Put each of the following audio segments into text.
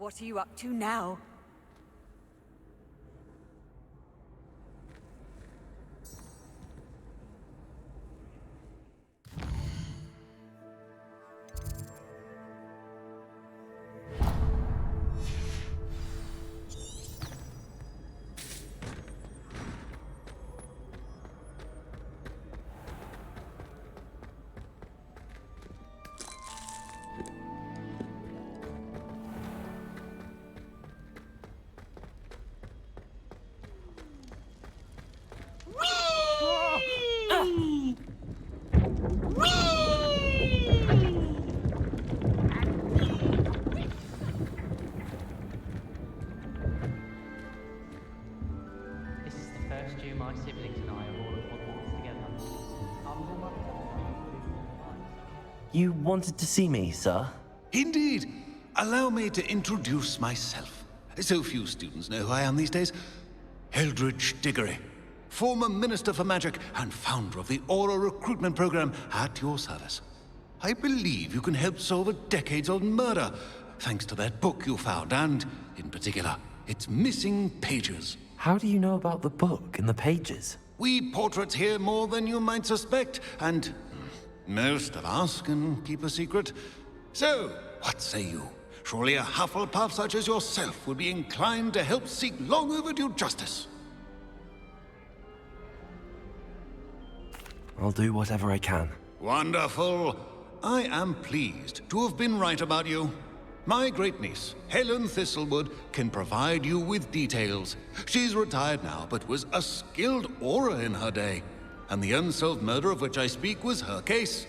What are you up to now? This is the first year my siblings and I are all at Hogwarts together. You wanted to see me, sir? Indeed. Allow me to introduce myself. So few students know who I am these days. Eldridge Diggory, former Minister for Magic and founder of the Aura Recruitment Program, at your service. I believe you can help solve a decades-old murder, thanks to that book you found, and, in particular, its missing pages. How do you know about the book and the pages? We portraits hear more than you might suspect, and most of us can keep a secret. So, what say you? Surely a Hufflepuff such as yourself would be inclined to help seek long overdue justice. I'll do whatever I can. Wonderful. I am pleased to have been right about you. My great-niece, Helen Thistlewood, can provide you with details. She's retired now, but was a skilled aura in her day. And the unsolved murder of which I speak was her case.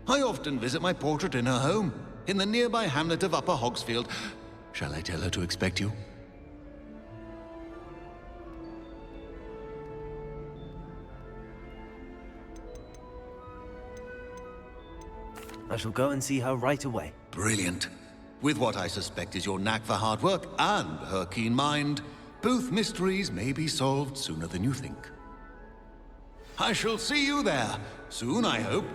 I often visit my portrait in her home, in the nearby hamlet of Upper Hogsfield. Shall I tell her to expect you? I shall go and see her right away. Brilliant. With what I suspect is your knack for hard work and her keen mind, both mysteries may be solved sooner than you think. I shall see you there, soon I hope.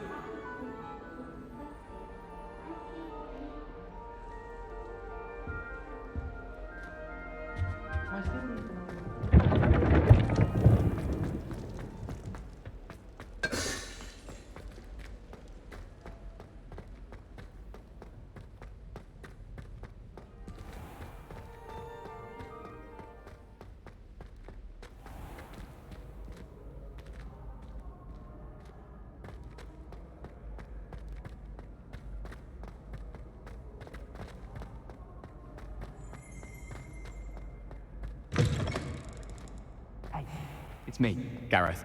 It's me, Gareth.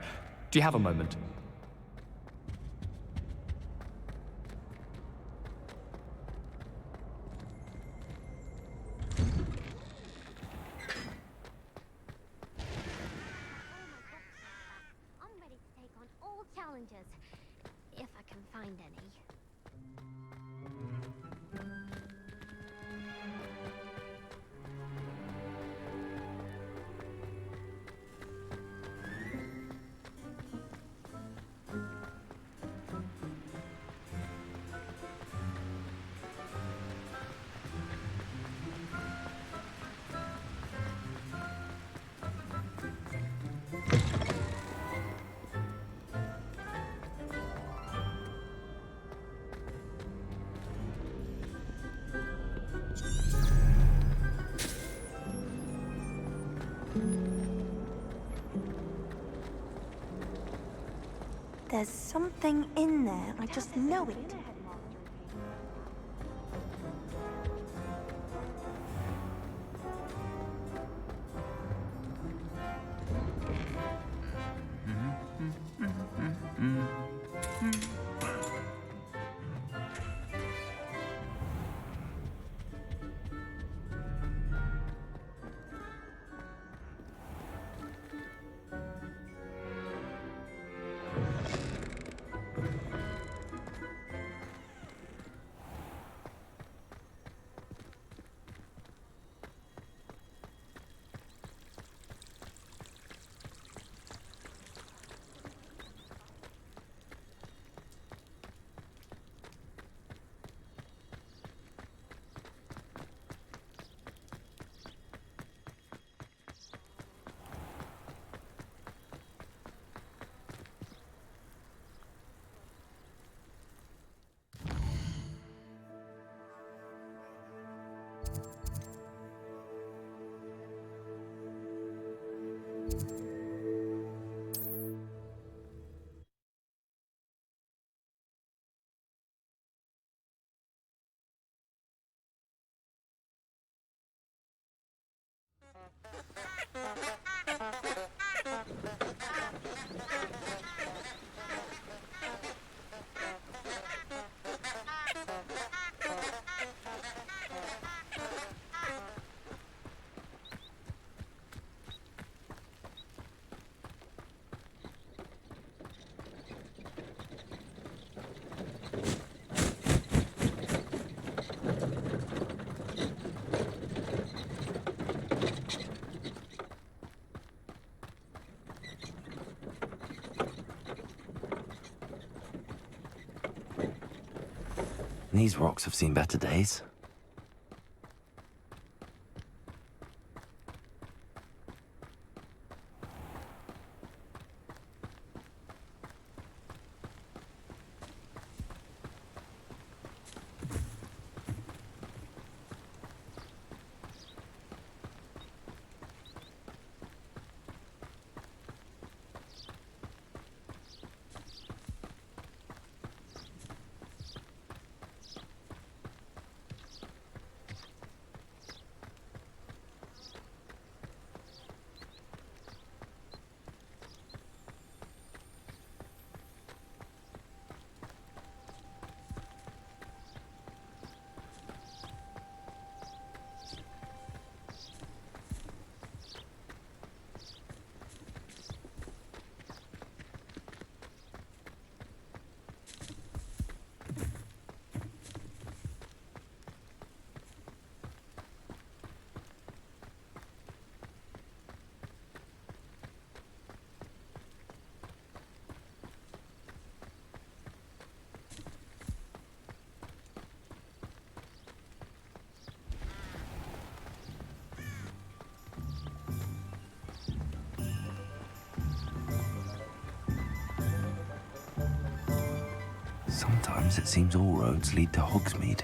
Do you have a moment? I'm ready to take on all challenges, if I can find any. There's something in there, I just know it. these rocks have seen better days. Sometimes it seems all roads lead to Hogsmeade.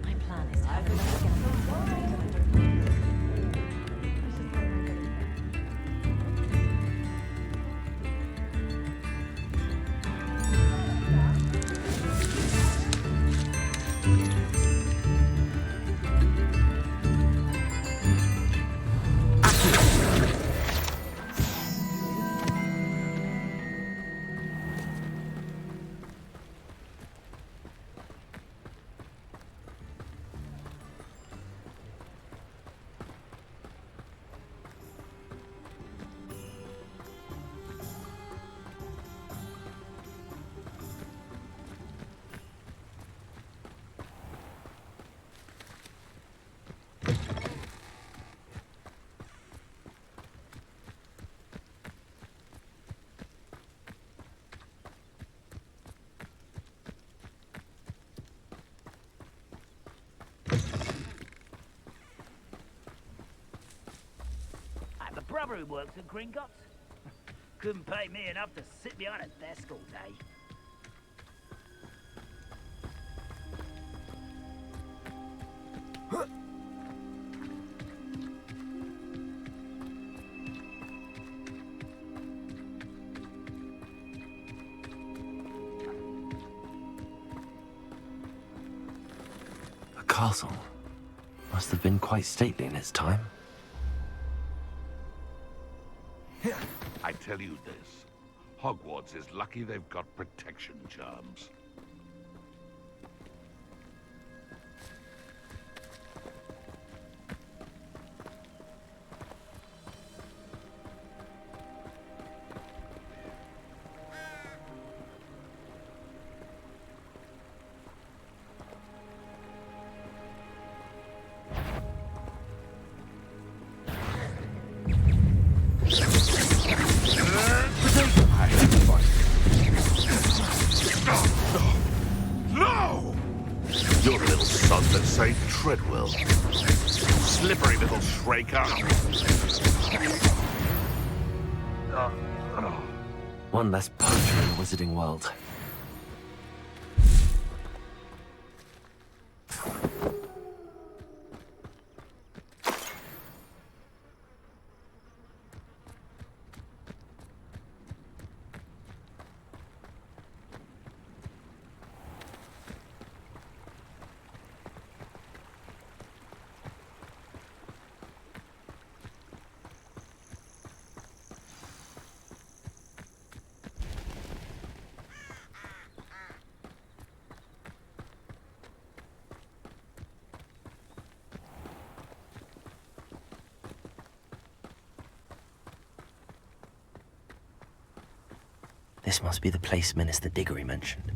My plan is to have a look again. The brother who works at Gringotts couldn't pay me enough to sit behind a desk all day. A castle. Must have been quite stately in its time. I tell you this, Hogwarts is lucky they've got protection charms. No! You're the little son that saved Treadwell. Slippery little shrieker. One less poacher in the wizarding world. This must be the place Minister Diggory mentioned.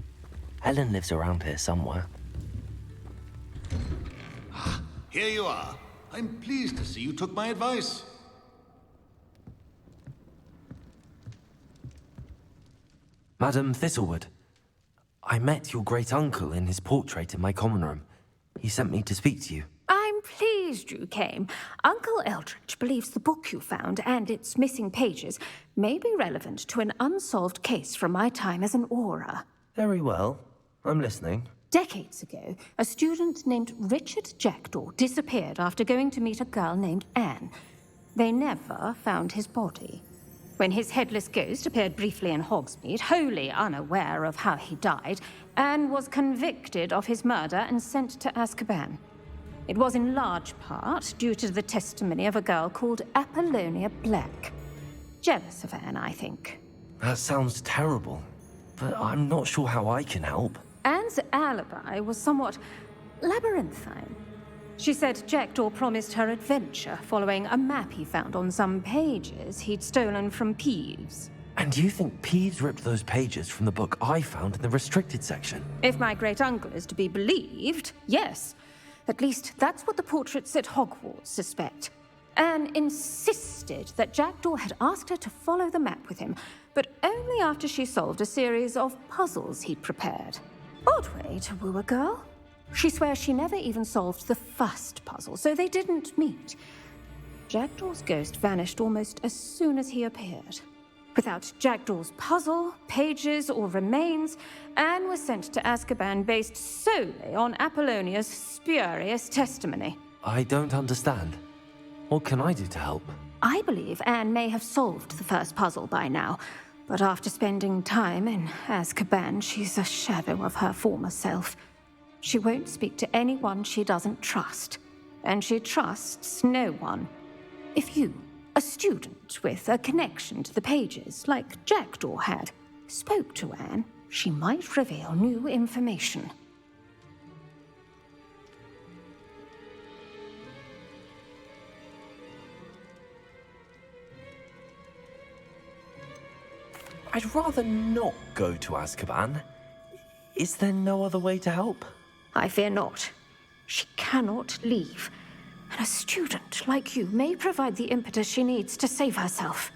Helen lives around here somewhere. Here you are. I'm pleased to see you took my advice. Madam Thistlewood, I met your great-uncle in his portrait in my common room. He sent me to speak to you. I'm pleased you came. Uncle Eldridge believes the book you found and its missing pages may be relevant to an unsolved case from my time as an aura. Very well. I'm listening. Decades ago, a student named Richard Jackdaw disappeared after going to meet a girl named Anne. They never found his body. When his headless ghost appeared briefly in Hogsmeade, wholly unaware of how he died, Anne was convicted of his murder and sent to Azkaban. It was in large part due to the testimony of a girl called Apollonia Black. Jealous of Anne, I think. That sounds terrible, but I'm not sure how I can help. Anne's alibi was somewhat labyrinthine. She said Jackdaw promised her adventure following a map he found on some pages he'd stolen from Peeves. And you think Peeves ripped those pages from the book I found in the restricted section? If my great-uncle is to be believed, yes. At least that's what the portraits at Hogwarts suspect. Anne insisted that Jackdaw had asked her to follow the map with him, but only after she solved a series of puzzles he'd prepared. Odd way to woo a girl. She swears she never even solved the first puzzle, so they didn't meet. Jackdaw's ghost vanished almost as soon as he appeared. Without Jackdaw's puzzle, pages, or remains, Anne was sent to Azkaban based solely on Apollonia's spurious testimony. I don't understand. What can I do to help? I believe Anne may have solved the first puzzle by now, but after spending time in Azkaban, she's a shadow of her former self. She won't speak to anyone she doesn't trust, and she trusts no one. If you, a student with a connection to the pages, like Jackdaw had, spoke to Anne, she might reveal new information. I'd rather not go to Azkaban. Is there no other way to help? I fear not. She cannot leave. And a student like you may provide the impetus she needs to save herself.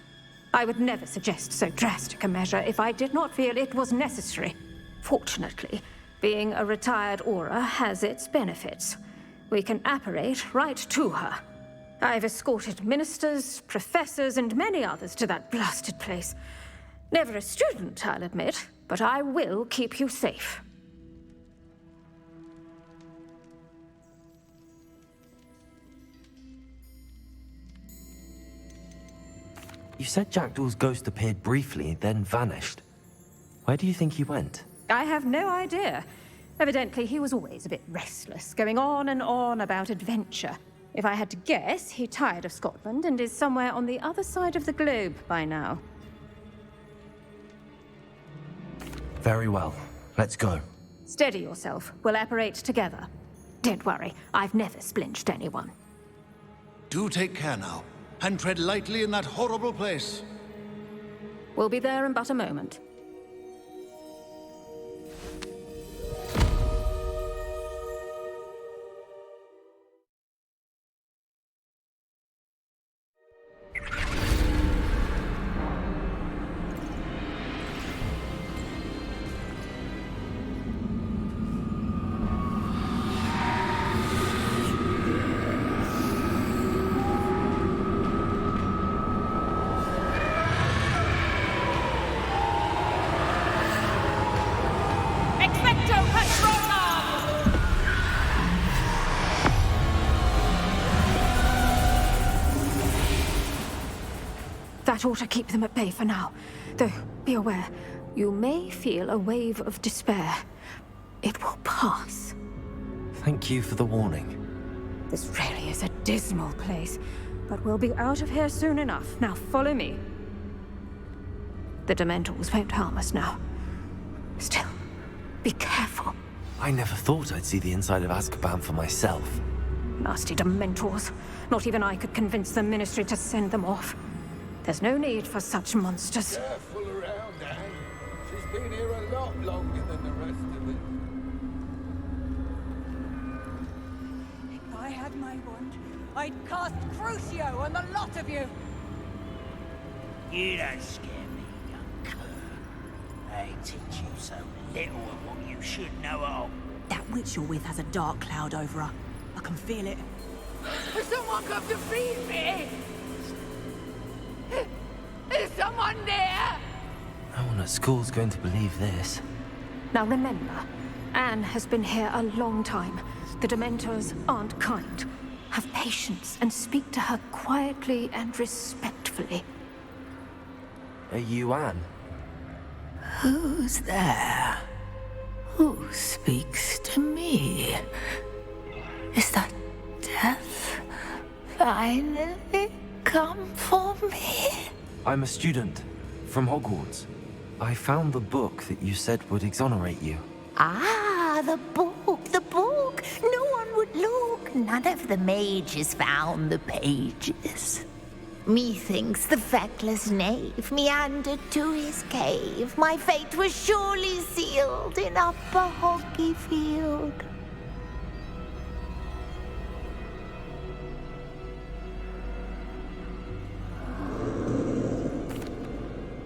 I would never suggest so drastic a measure if I did not feel it was necessary. Fortunately, being a retired aura has its benefits. We can apparate right to her. I've escorted ministers, professors, and many others to that blasted place. Never a student, I'll admit, but I will keep you safe. You said Jackdaw's ghost appeared briefly, then vanished. Where do you think he went? I have no idea. Evidently, he was always a bit restless, going on and on about adventure. If I had to guess, he tired of Scotland and is somewhere on the other side of the globe by now. Very well. Let's go. Steady yourself. We'll apparate together. Don't worry, I've never splinched anyone. Do take care now, and tread lightly in that horrible place. We'll be there in but a moment. That ought to keep them at bay for now. Though, be aware, you may feel a wave of despair. It will pass. Thank you for the warning. This really is a dismal place, but we'll be out of here soon enough. Now follow me. The Dementors won't harm us now. Still, be careful. I never thought I'd see the inside of Azkaban for myself. Nasty Dementors. Not even I could convince the Ministry to send them off. There's no need for such monsters. Careful around, Anne. been here a lot longer than the rest of it. If I had my wand, I'd cast Crucio on the lot of you! You don't scare me, young cur. I teach you so little of what you should know of. That witch you're with has a dark cloud over her. I can feel it. Has someone come to feed me? Is someone there? No one at school's going to believe this. Now remember, Anne has been here a long time. The Dementors aren't kind. Have patience and speak to her quietly and respectfully. Are you Anne? Who's there? Who speaks to me? Is that death finally come for me? I'm a student from Hogwarts. I found the book that you said would exonerate you. Ah, the book, the book. No one would look. None of the mages found the pages. Methinks the feckless knave meandered to his cave. My fate was surely sealed in Upper Hogsfield.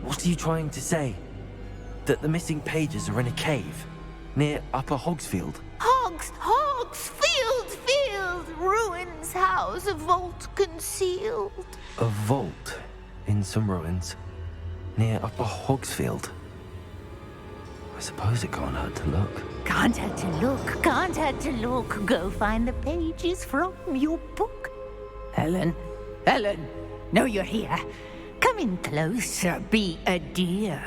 What are you trying to say? That the missing pages are in a cave near Upper Hogsfield? Hogsfield, ruins house, a vault concealed. A vault in some ruins near Upper Hogsfield. I suppose it can't hurt to look. Can't hurt to look. Go find the pages from your book. Helen, know you're here. Come in closer, be a dear.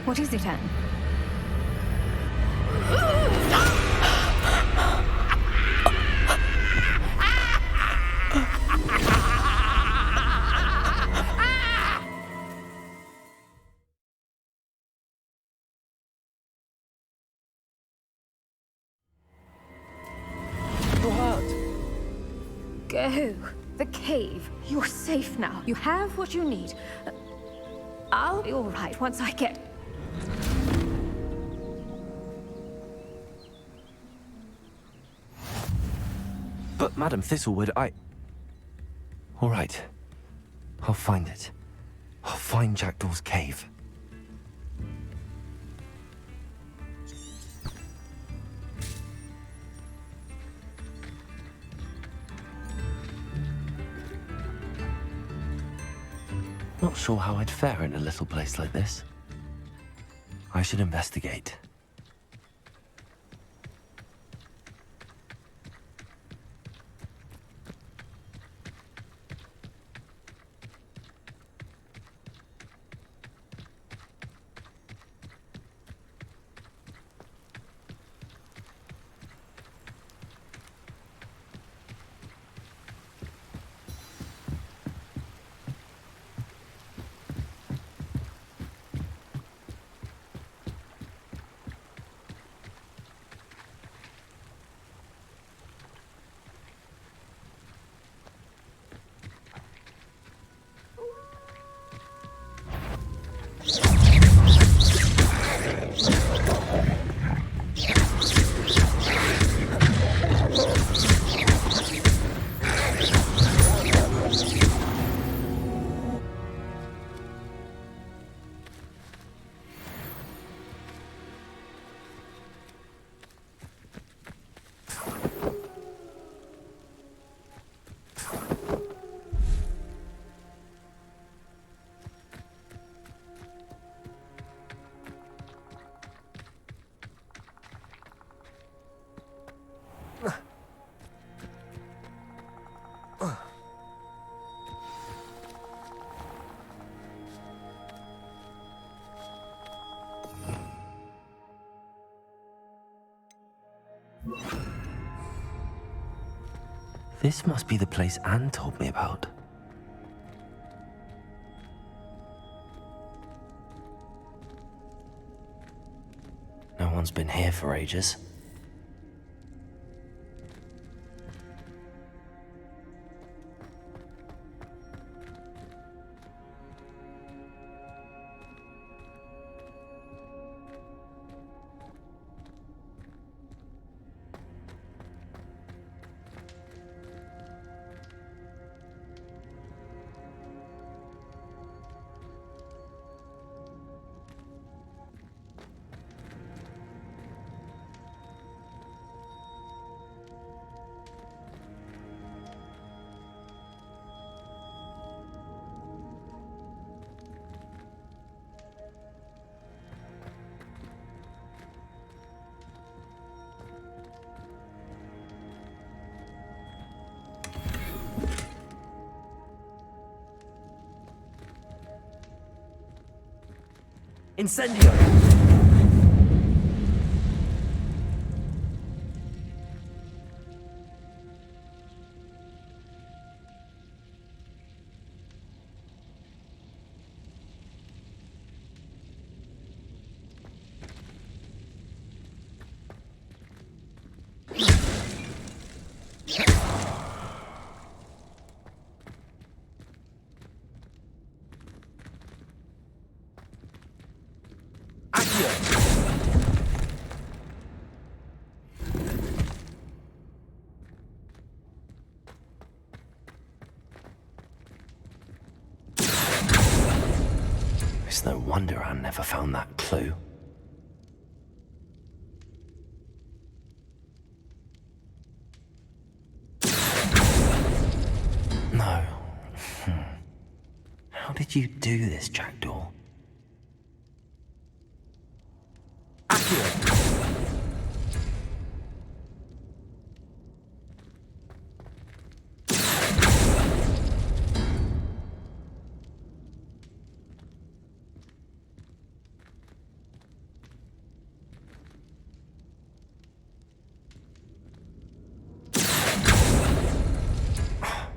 What is it, Anne? You're hurt. Go. The cave. You're safe now. You have what you need. I'll be all right once I get... But Madam Thistlewood, all right. I'll find it. I'll find Jackdaw's cave. Not sure how I'd fare in a little place like this. I should investigate. This must be the place Anne told me about. No one's been here for ages. Incendio! It's no wonder Anne never found that clue. No. How did you do this, Jackdaw?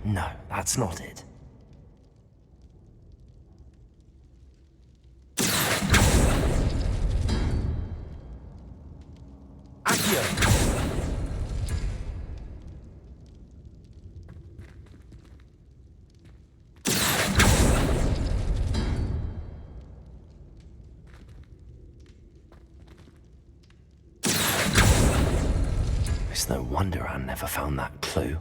No, that's not it. It's no wonder Anne never found that clue.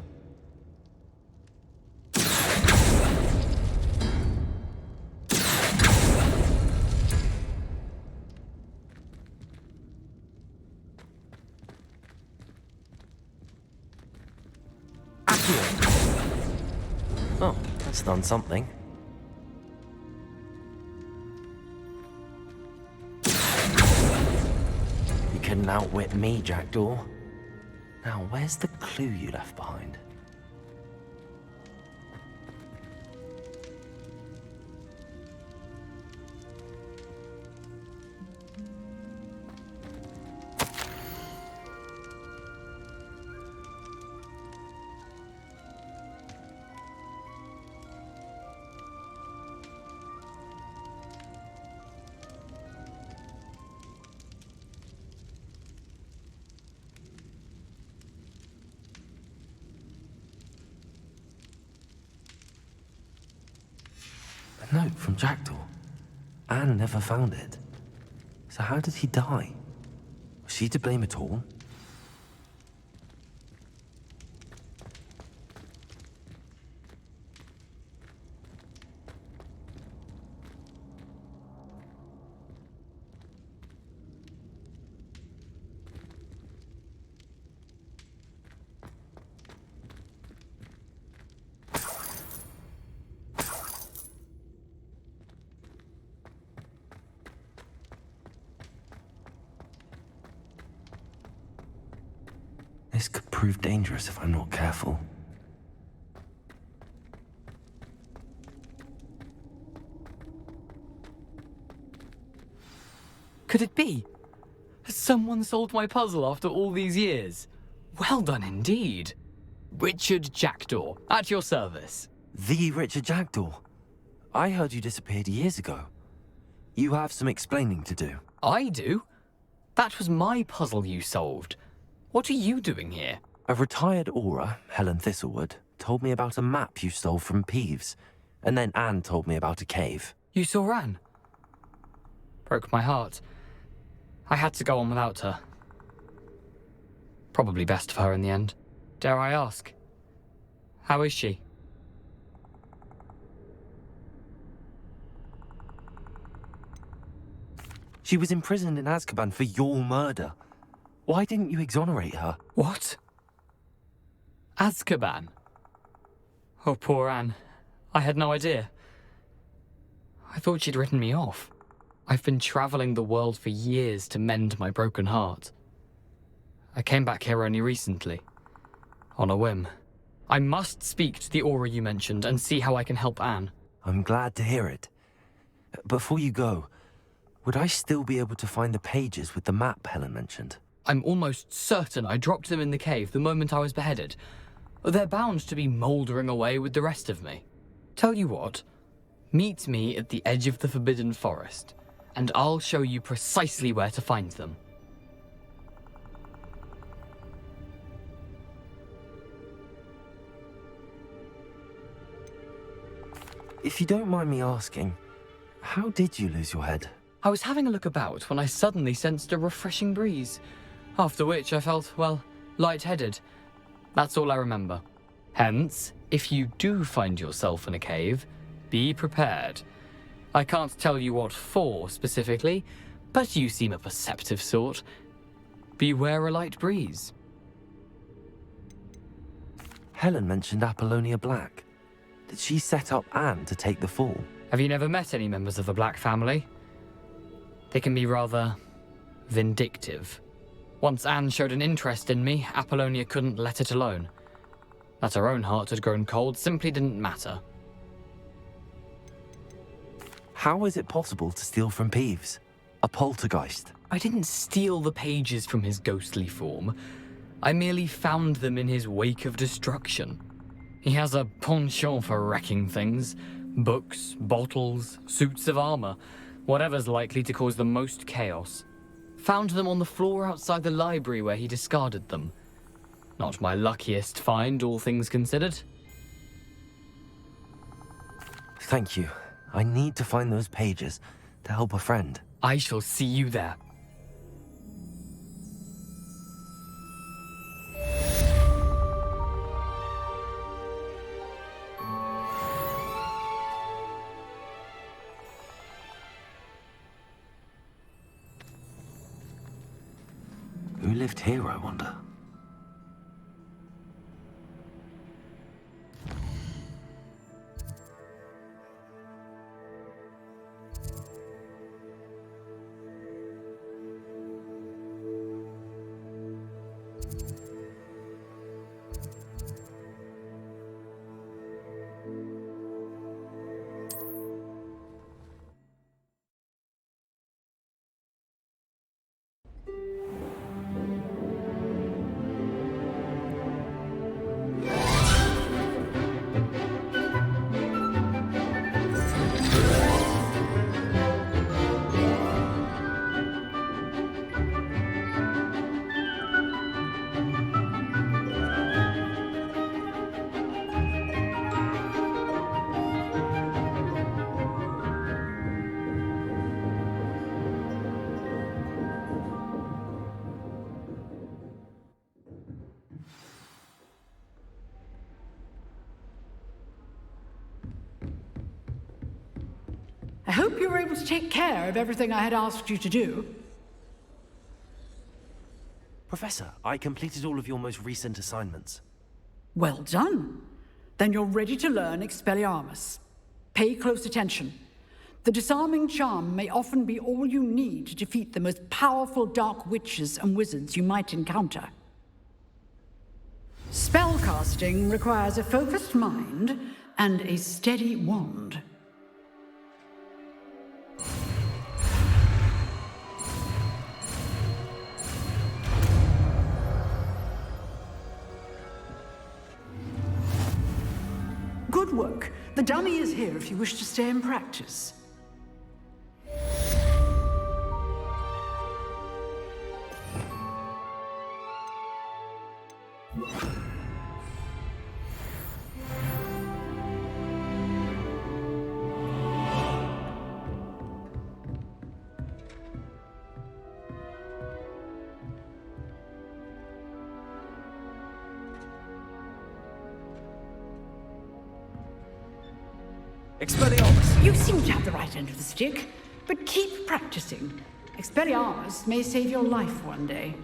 Oh, that's done something. You couldn't outwit me, Jackdaw. Now, where's the clue you left behind? A note from Jackdaw. Anne never found it. So how did he die? Was she to blame at all? This could prove dangerous if I'm not careful. Could it be? Has someone solved my puzzle after all these years? Well done indeed. Richard Jackdaw, at your service. The Richard Jackdaw? I heard you disappeared years ago. You have some explaining to do. I do? That was my puzzle you solved. What are you doing here? A retired aura, Helen Thistlewood, told me about a map you stole from Peeves, and then Anne told me about a cave. You saw Anne? Broke my heart. I had to go on without her. Probably best for her in the end. Dare I ask? How is she? She was imprisoned in Azkaban for your murder. Why didn't you exonerate her? What? Azkaban? Oh, poor Anne. I had no idea. I thought she'd written me off. I've been traveling the world for years to mend my broken heart. I came back here only recently, on a whim. I must speak to the aura you mentioned and see how I can help Anne. I'm glad to hear it. Before you go, Would I still be able to find the pages with the map Helen mentioned? I'm almost certain I dropped them in the cave the moment I was beheaded. They're bound to be mouldering away with the rest of me. Tell you what, meet me at the edge of the Forbidden Forest, and I'll show you precisely where to find them. If you don't mind me asking, how did you lose your head? I was having a look about when I suddenly sensed a refreshing breeze, after which I felt, well, lightheaded. That's all I remember. Hence, if you do find yourself in a cave, be prepared. I can't tell you what for specifically, but you seem a perceptive sort. Beware a light breeze. Helen mentioned Apollonia Black. Did she set up Anne to take the fall? Have you never met any members of the Black family? They can be rather vindictive. Once Anne showed an interest in me, Apollonia couldn't let it alone. That her own heart had grown cold simply didn't matter. How is it possible to steal from Peeves? A poltergeist? I didn't steal the pages from his ghostly form. I merely found them in his wake of destruction. He has a penchant for wrecking things. Books, bottles, suits of armor, whatever's likely to cause the most chaos. Found them on the floor outside the library where he discarded them. Not my luckiest find, all things considered. Thank you. I need to find those pages to help a friend. I shall see you there. Who lived here, I wonder? I hope you were able to take care of everything I had asked you to do. Professor, I completed all of your most recent assignments. Well done. Then you're ready to learn Expelliarmus. Pay close attention. The disarming charm may often be all you need to defeat the most powerful dark witches and wizards you might encounter. Spellcasting requires a focused mind and a steady wand. Good work. The dummy is here if you wish to stay and practice. Expelliarmus! You seem to have the right end of the stick, but keep practicing. Expelliarmus may save your life one day.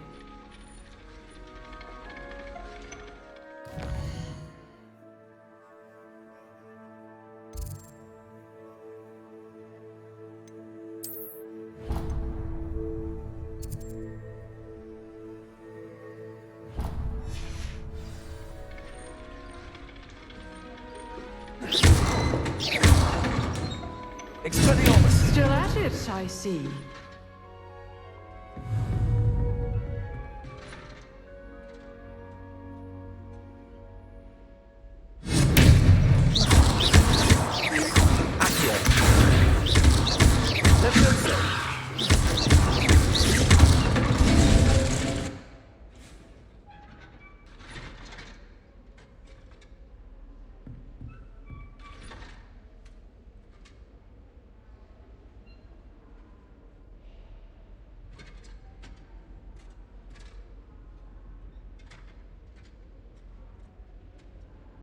Expelliarmus! Still at it, I see.